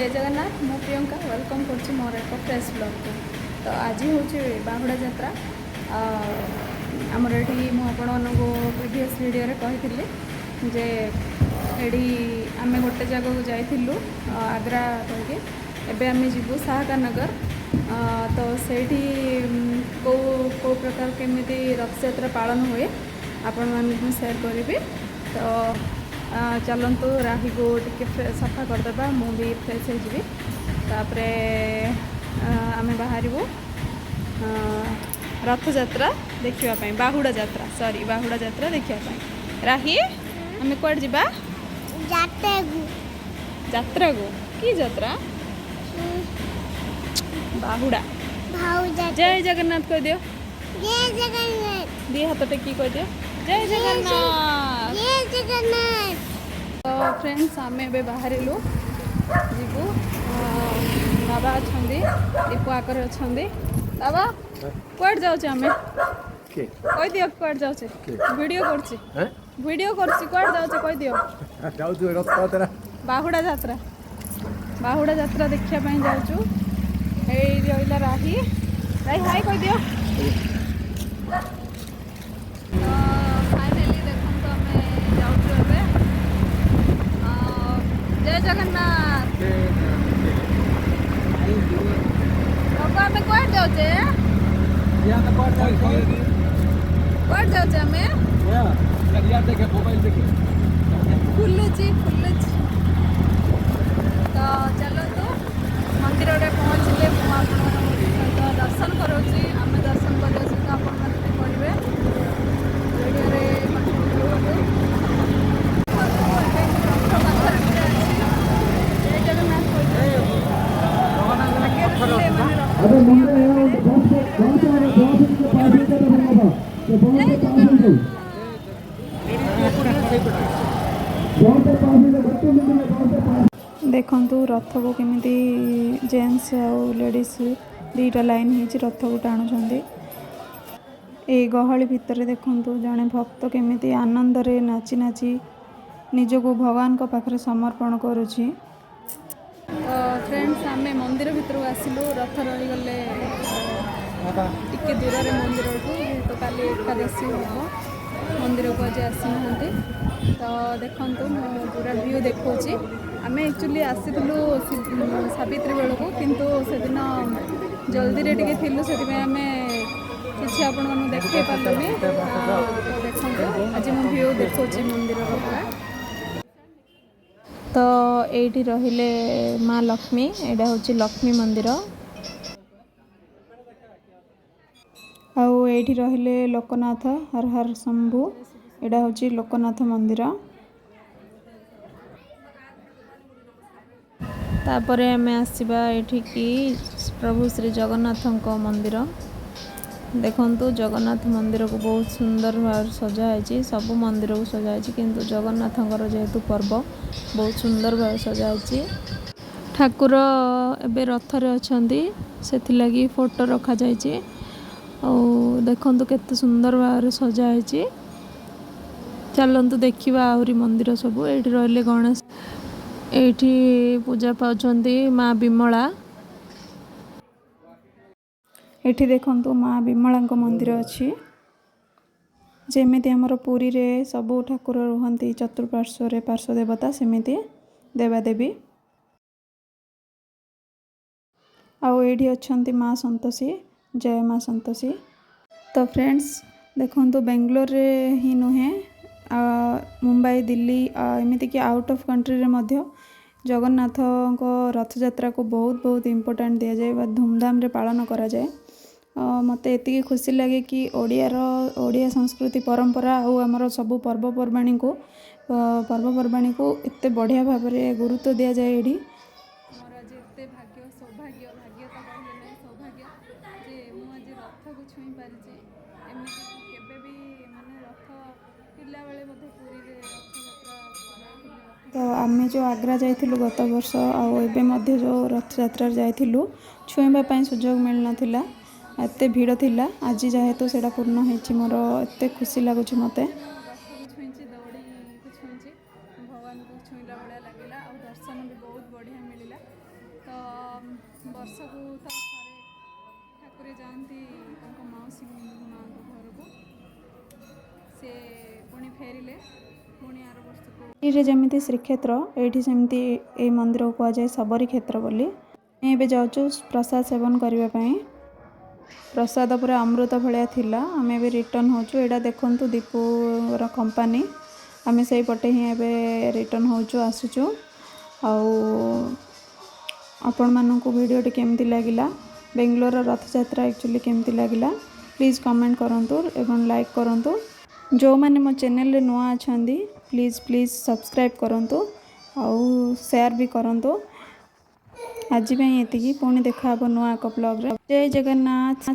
जय जगन्नाथ मु प्रियंका वेलकम कर मोर एक फ्रेश ब्लॉग को। तो आज हूँ बाहुड़ा जात्रा आमर ये मुझे प्रीवियस वीडियो कही जे एडी आम गोटे जगह को जाइलु आग्रा कहीकि एबे आम जीवु शाहकानगर। तो सेठी कौ कौ प्रकार केमिति रथ यात्रा पालन हुए आपण मानक शेयर करी। तो चलतु राही को टिके सफा करदे मु भी फ्रेश हो तापर आम बाहर रथ यात्रा देखापी बाहुड़ा यात्रा सॉरी बाहुड़ा यात्रा देखापी। राही आम कौड़ जा यात्रा को कि यात्रा बाहुड़ा जय जगन्नाथ कह दियो जय जगन्नाथ दी हाथ टेकी कह दियो जय जगन्नाथ। जय जगन्नाथ। तो फ्रेंड्स आम ए बाहर जीवु बाबा अच्छा दीपू आकर अच्छा बाबा कौट जाऊे आम कह दियो कौट जाऊे वीडियो कर जाऊे कह दियो बाहुड़ा यात्रा देखापी जाऊँ रहा राही राही हाय कह दियो। फाइनाली देखो तो आम जाऊँ जय जगन्नाथ बाबा आम कौट जाऊे कौट जाऊे आम फुलुची तो चलतु मंदिर में पहुँचले सहित दर्शन करोची आम दर्शन करने सहित आपने पढ़े देखु रथ को केमिति जेन्ट्स आउ लेडीज दीटा लाइन हो रथ को टाणुंट ये गहली भितर देखु जड़े भक्त केमिति आनंद रे नाची नाची निजको भगवान को पाखरे समर्पण करुछि। तो फ्रेंड्स आम मंदिर भितर आसिलु रथ रही गले टिके दूर रे मंदिर तो काली एकादशी हम मंदिर को आज आसी ना। तो देखु पूरा व्यू देखौछि आम एक्चुअली आसीलु सावित्री बेलू किंतु से दिन जल्दी रे टिके थिलु से आम किसी आपण मानू देखे पार्लुनी। तो देखो आज मु व्यू देखौछि मंदिर पूरा। तो ये रहिले माँ लक्ष्मी एटा हूँ लक्ष्मी मंदिर आउ ये रहिले लोकनाथ हर हर शंभु एटा हूँ लोकनाथ मंदिर। तापर आम आसवा एठिकी प्रभु श्री जगन्नाथ मंदिर देखंतु जगन्नाथ मंदिर को बहुत सुंदर भाव सजाई सब मंदिर को सजाई किंतु जगन्नाथ जेहेतु पर्व बहुत सुंदर भाव सजाई ठाकुर एबे रथरे अछंती से फोटो रखा जाइए और देखंतु केते सुंदर भाव सजाई। चलतु देखा आहरी मंदिर सब ये रहिले गणेश एठी पूजा पाउछंती माँ विमला एठी देखंतु माँ विमला मंदिर अच्छी जेमिति हमर पुरी रे सबु ठाकुर रुहंती चतुर्पार्श्व रे पार्श्व देवता सेमिति देवादेवी आउ एठी अच्छंती माँ संतोषी जय माँ संतोषी। तो फ्रेंड्स देखंतु बेंगलोर रे ही नुहे मुंबई दिल्ली एमिति कि आउट ऑफ कंट्री रे मध्य जगन्नाथ को रथ यात्रा को बहुत बहुत इम्पोर्टेंट दिया जाए धूमधाम रे पालन करा जाए। मते एतिकी खुशी लगे कि ओडिया संस्कृति परंपरा आउ आमर सबु पर्वपर्वाणी को एते बढ़िया भाव में गुरुत्व दिया जाए। एडी मोर आज एते भाग्य सौभाग्य भाग्य तो कहले नहीं सौभाग्य जे मु आज रथ को छुई पारिछि एमिति केबे भी माने रथ पिला बेले मध्ये पुरी रे रथ यात्रा। तो आमे जो आग्रा जाइथिलु गत वर्ष आउ एबे मध्ये जो रथ यात्रा जाइथिलु छुईबा पई सुजोग मिल नथिला एते भीड़ थिला आज जेहेतु सेटा पूर्ण होइछि मोर एते खुशी लागुछि मते छुईछि दौड़ी छुईछि भगवान को छुईला बड़ा लागला और दर्शन भी बहुत बढ़िया मिलला। ବର୍ଷକୁ ତ ଥରେ ଠାକୁରେ ଯାଆନ୍ତି ତାଙ୍କ ମାଉସୀ ମାଆଙ୍କ ଘରକୁ। ସେ ପୁଣି ଫେରିଲେ ପୁଣି ଆର ବର୍ଷକୁ ଏଇଠି ଯେମିତି ଶ୍ରୀକ୍ଷେତ୍ର ଏଇଠି ସେମିତି ଏଇ ମନ୍ଦିରକୁ କୁହାଯାଏ ଶବରୀ କ୍ଷେତ୍ର ବୋଲି। ଆମେ ଏବେ ଯାଉଛୁ ପ୍ରସାଦ ସେବନ କରିବା ପାଇଁ। ପ୍ରସାଦ ପୁରା ଅମୃତ ଭଳିଆ ଥିଲା। ଆମେ ଏବେ ରିଟର୍ନ ହେଉଛୁ। ଏଇଟା ଦେଖନ୍ତୁ ଦୀପୁର କମ୍ପାନୀ। ଆମେ ସେଇପଟେ ହିଁ ଏବେ ରିଟର୍ନ ହେଉଛୁ ଆସୁଛୁ। ଆଉ ଆପଣମାନଙ୍କୁ ଭିଡ଼ିଓଟି କେମିତି ଲାଗିଲା, ବେଙ୍ଗଲୋରର ରଥଯାତ୍ରା ଆକ୍ଚୁଆଲି କେମିତି ଲାଗିଲା ପ୍ଲିज़୍ କମେଣ୍ଟ କରନ୍ତୁ ଏବଂ ଲାଇକ୍ କରନ୍ତୁ। ଯେଉଁମାନେ ମୋ ଚ୍ୟାନେଲରେ ନୂଆ ଅଛନ୍ତି ପ୍ଲିज़ ସବସ୍କ୍ରାଇବ୍ କରନ୍ତୁ ଆଉ ସେୟାର ବି କରନ୍ତୁ। ଆଜି ପାଇଁ ଏତିକି। ପୁଣି ଦେଖା ହେବ ନୂଆ ଏକ ବ୍ଲଗରେ। ଜୟ ଜଗନ୍ନାଥ।